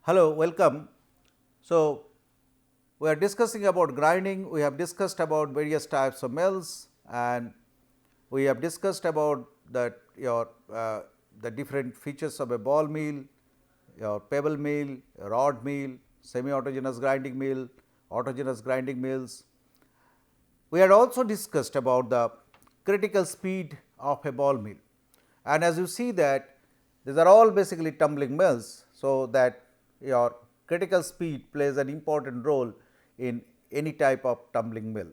Hello, welcome. So, we are discussing about grinding, we have discussed about various types of mills, and we have discussed about the different features of a ball mill, your pebble mill, rod mill, semi-autogenous grinding mill, autogenous grinding mills. We had also discussed about the critical speed of a ball mill, and as you see that these are all basically tumbling mills. So, that your critical speed plays an important role in any type of tumbling mill.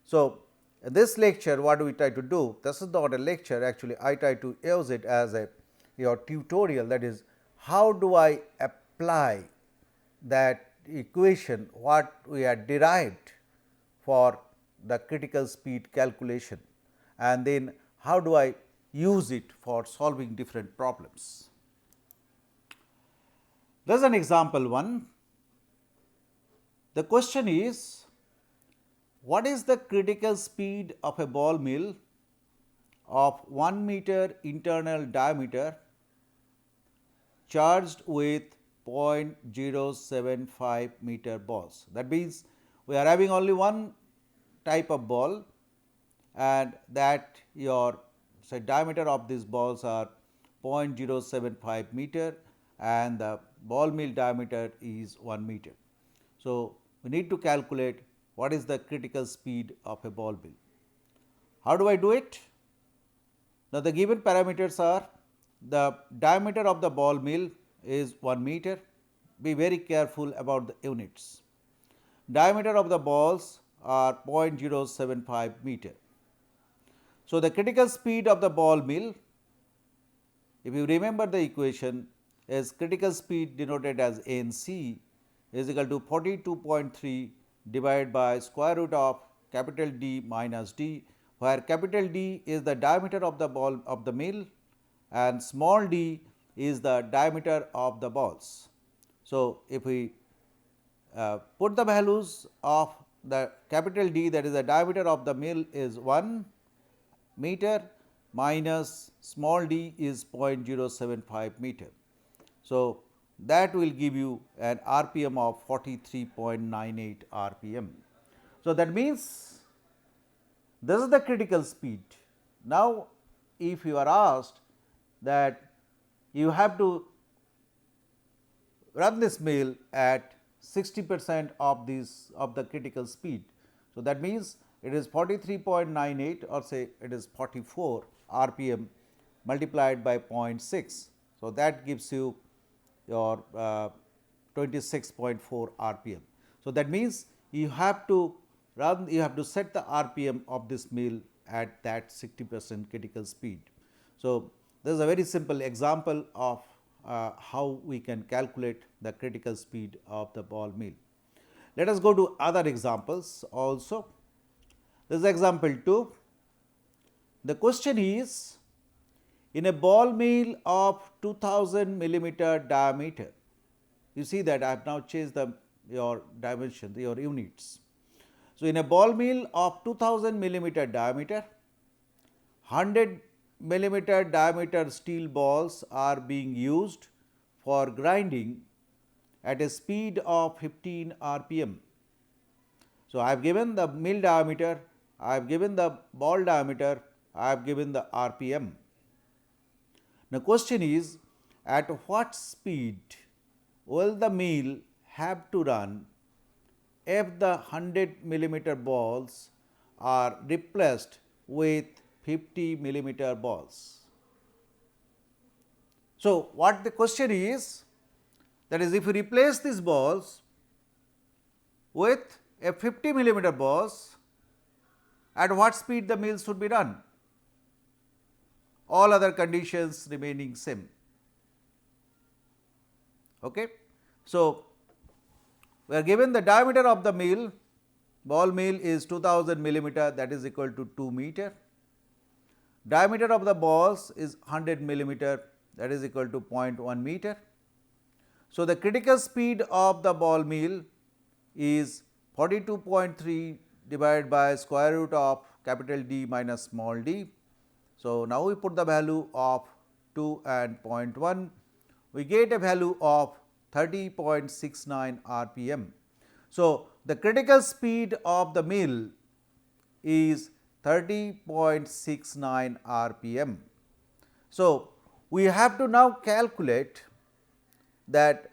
So, in this lecture what do we try to do? This is not a lecture, actually I try to use it as a your tutorial, that is how do I apply that equation what we had derived for the critical speed calculation, and then how do I use it for solving different problems. There is an example 1. The question is, what is the critical speed of a ball mill of 1 meter internal diameter charged with 0.075 meter balls? That means, we are having only one type of ball, and that your diameter of these balls are 0.075 meter and the ball mill diameter is 1 meter. So, we need to calculate what is the critical speed of a ball mill. How do I do it? Now, the given parameters are the diameter of the ball mill is 1 meter. Be very careful about the units. Diameter of the balls are 0.075 meter. So, the critical speed of the ball mill, if you remember the equation, is critical speed denoted as NC is equal to 42.3 divided by square root of capital D minus D, where capital D is the diameter of the ball of the mill and small d is the diameter of the balls. So, if we put the values of the capital D, that is the diameter of the mill is 1 meter minus small d is 0.075 meter. So, that will give you an RPM of 43.98 RPM. So, that means this is the critical speed. Now, if you are asked that you have to run this mill at 60% of the critical speed. So, that means it is 43.98 or say it is 44 RPM multiplied by 0.6. So, that gives you your 26.4 RPM. So, that means you have to set the RPM of this mill at that 60% critical speed. So, this is a very simple example of how we can calculate the critical speed of the ball mill. Let us go to other examples also. This is example 2. The question is, in a ball mill of 2000 millimeter diameter, you see that I have now changed your dimension, your units. So, in a ball mill of 2000 millimeter diameter, 100 millimeter diameter steel balls are being used for grinding at a speed of 15 RPM. So, I have given the mill diameter, I have given the ball diameter, I have given the RPM. Now, question is, at what speed will the mill have to run if the 100 millimeter balls are replaced with 50 millimeter balls? So, what the question is, that is, if you replace these balls with a 50 millimeter balls, at what speed the mill should be run? All other conditions remaining same. Okay. So, we are given the diameter of the mill, ball mill is 2000 millimeter, that is equal to 2 meter. Diameter of the balls is 100 millimeter, that is equal to 0.1 meter. So, the critical speed of the ball mill is 42.3 divided by square root of capital D minus small d. So, now we put the value of 2 and 0.1, we get a value of 30.69 rpm. So, the critical speed of the mill is 30.69 rpm. So, we have to now calculate that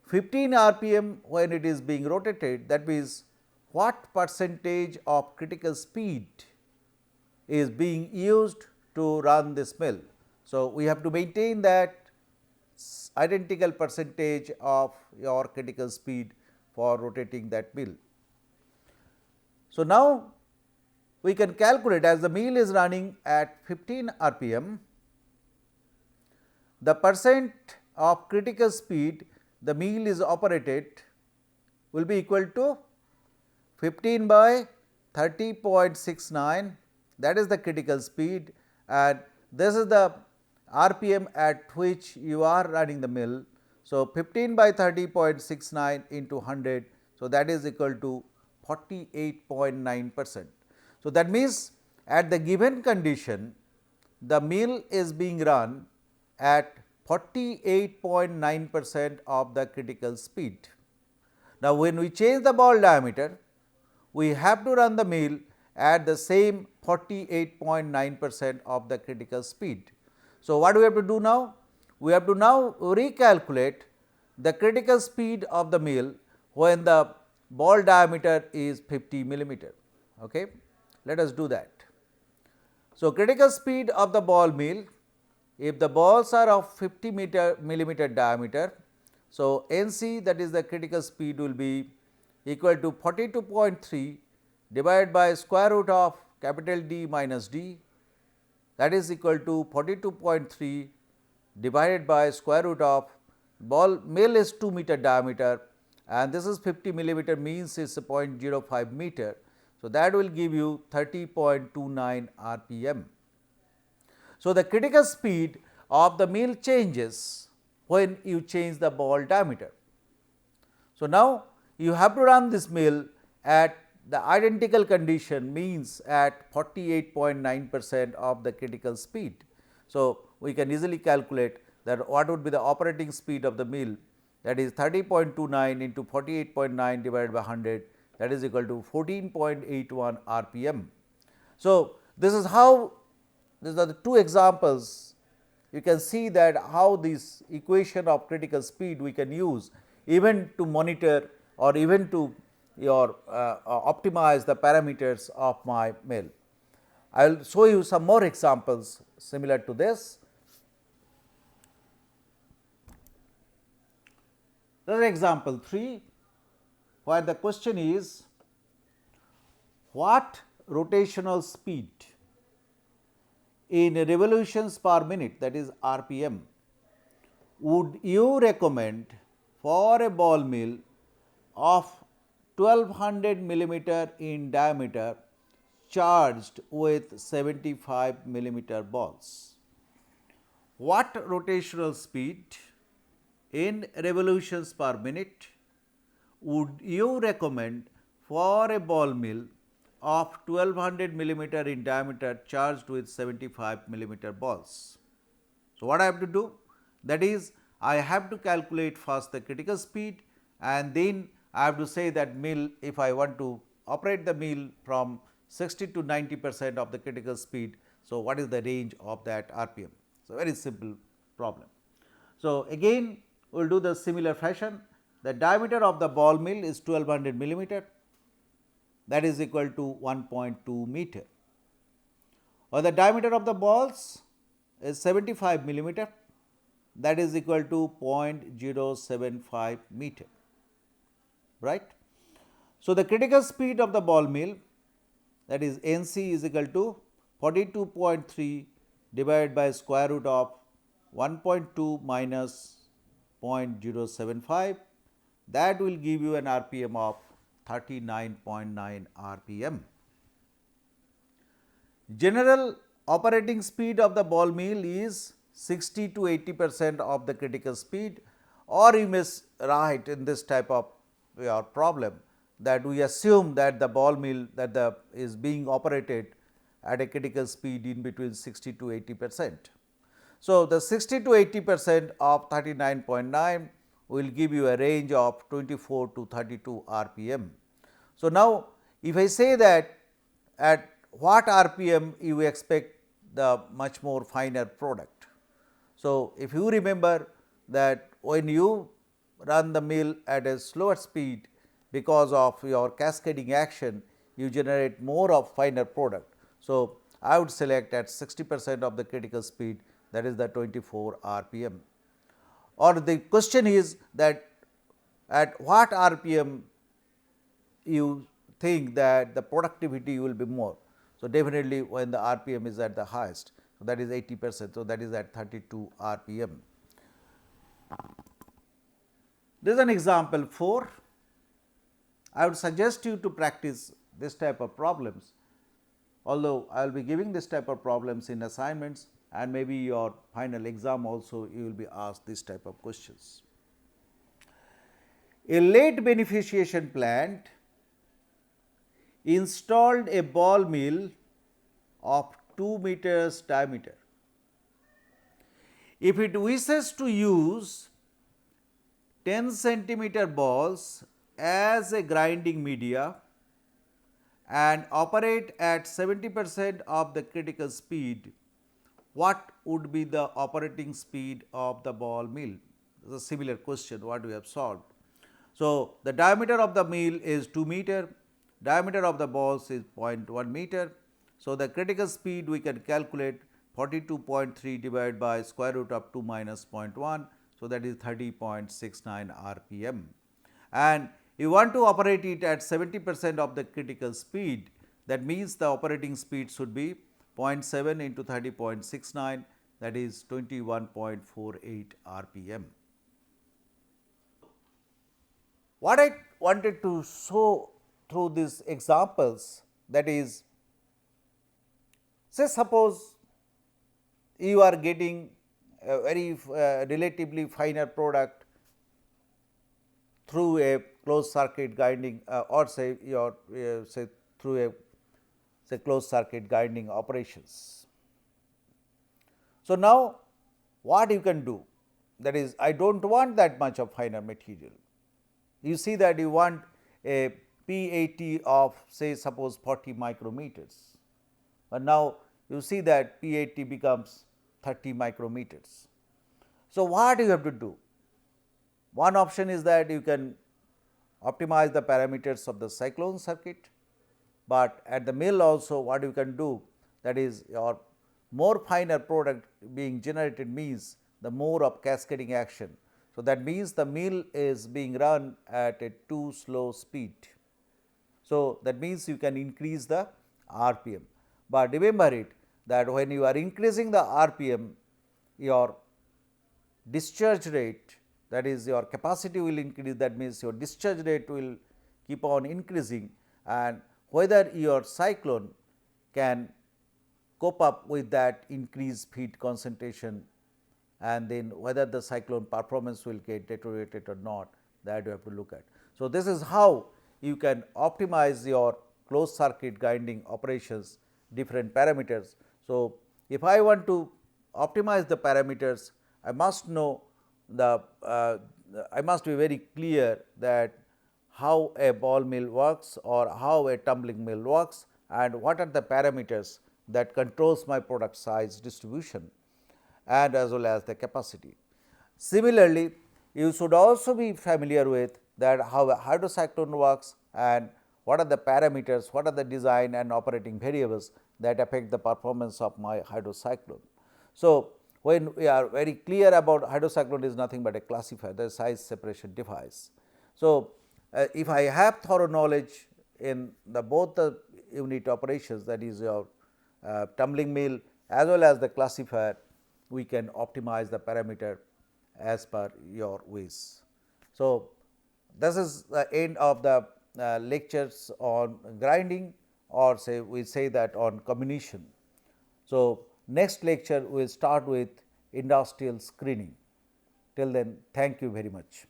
15 rpm when it is being rotated, that means what percentage of critical speed is being used to run this mill. So, we have to maintain that identical percentage of your critical speed for rotating that mill. So, now we can calculate, as the mill is running at 15 rpm, the percent of critical speed the mill is operated will be equal to 15 by 30.69, that is the critical speed, and this is the rpm at which you are running the mill. So, 15 by 30.69 into 100, so that is equal to 48.9%. So, that means at the given condition the mill is being run at 48.9% of the critical speed. Now, when we change the ball diameter, we have to run the mill at the same 48.9% of the critical speed. So, what do we have to do now? We have to now recalculate the critical speed of the mill when the ball diameter is 50 millimeter. Okay? Let us do that. So, critical speed of the ball mill, if the balls are of 50 millimeter diameter, so NC, that is the critical speed, will be equal to 42.3 divided by square root of capital D minus D, that is equal to 42.3 divided by square root of ball mill is 2 meter diameter and this is 50 millimeter, means is 0.05 meter. So, that will give you 30.29 rpm. So, the critical speed of the mill changes when you change the ball diameter. So, now you have to run this mill at the identical condition, means at 48.9% of the critical speed. So, we can easily calculate that what would be the operating speed of the mill, that is 30.29 into 48.9 divided by 100, that is equal to 14.81 rpm. So, this is how, these are the two examples. You can see that how this equation of critical speed we can use even to monitor or even to optimize the parameters of my mill. I will show you some more examples similar to this. This is example 3, where the question is, what rotational speed in revolutions per minute, that is rpm, would you recommend for a ball mill of 1200 millimeter in diameter charged with 75 millimeter balls? What rotational speed in revolutions per minute would you recommend for a ball mill of 1200 millimeter in diameter charged with 75 millimeter balls? So, what I have to do? That is, I have to calculate first the critical speed, and then I have to say that mill, if I want to operate the mill from 60 to 90% of the critical speed. So, what is the range of that rpm? So, very simple problem. So, again we will do the similar fashion. The diameter of the ball mill is 1200 millimeter, that is equal to 1.2 meter, or the diameter of the balls is 75 millimeter, that is equal to 0.075 meter, right. So, the critical speed of the ball mill, that is NC, is equal to 42.3 divided by square root of 1.2 minus 0.075, that will give you an rpm of 39.9 rpm. General operating speed of the ball mill is 60 to 80% of the critical speed, or you may write in this type of your problem that we assume that the ball mill is being operated at a critical speed in between 60 to 80%. So, the 60 to 80% of 39.9 will give you a range of 24 to 32 RPM. So, now if I say that at what RPM you expect the much more finer product. So, if you remember that when you run the mill at a slower speed, because of your cascading action, you generate more of finer product. So, I would select at 60% of the critical speed, that is the 24 RPM. Or the question is that at what RPM you think that the productivity will be more. So, definitely when the RPM is at the highest, so that is 80%. So, that is at 32 RPM. This is an example 4. I would suggest you to practice this type of problems, although I will be giving this type of problems in assignments, and maybe your final exam also you will be asked this type of questions. A late beneficiation plant installed a ball mill of 2 meters diameter. If it wishes to use 10 centimeter balls as a grinding media and operate at 70% of the critical speed, what would be the operating speed of the ball mill? This is a similar question what we have solved. So, the diameter of the mill is 2 meter, diameter of the balls is 0.1 meter. So, the critical speed we can calculate 42.3 divided by square root of 2 minus 0.1. So, that is 30.69 RPM, and you want to operate it at 70% of the critical speed. That means, the operating speed should be 0.7 into 30.69, that is 21.48 RPM. What I wanted to show through these examples, that is, say suppose you are getting a very relatively finer product through a closed circuit grinding or say your say through a closed circuit grinding operations. So, now what you can do, that is, I do not want that much of finer material. You see that you want a P80 of say suppose 40 micrometers, but now you see that P80 becomes 30 micrometers. So, what you have to do? One option is that you can optimize the parameters of the cyclone circuit, but at the mill also what you can do, that is your more finer product being generated means the more of cascading action. So, that means the mill is being run at a too slow speed. So, that means you can increase the RPM, but remember it that when you are increasing the RPM, your discharge rate, that is your capacity will increase, that means your discharge rate will keep on increasing, and whether your cyclone can cope up with that increased feed concentration, and then whether the cyclone performance will get deteriorated or not, that you have to look at. So, this is how you can optimize your closed circuit grinding operations, different parameters. So, if I want to optimize the parameters, I must know I must be very clear that how a ball mill works or how a tumbling mill works, and what are the parameters that controls my product size distribution and as well as the capacity. Similarly, you should also be familiar with that how a hydrocyclone works and what are the parameters, what are the design and operating variables that affect the performance of my hydrocyclone. So, when we are very clear about hydrocyclone is nothing but a classifier, the size separation device. So, if I have thorough knowledge in the both the unit operations, that is your tumbling mill as well as the classifier, we can optimize the parameter as per your wish. So, this is the end of the lectures on grinding, or say we say that on comminution. So, next lecture we will start with industrial screening. Till then, thank you very much.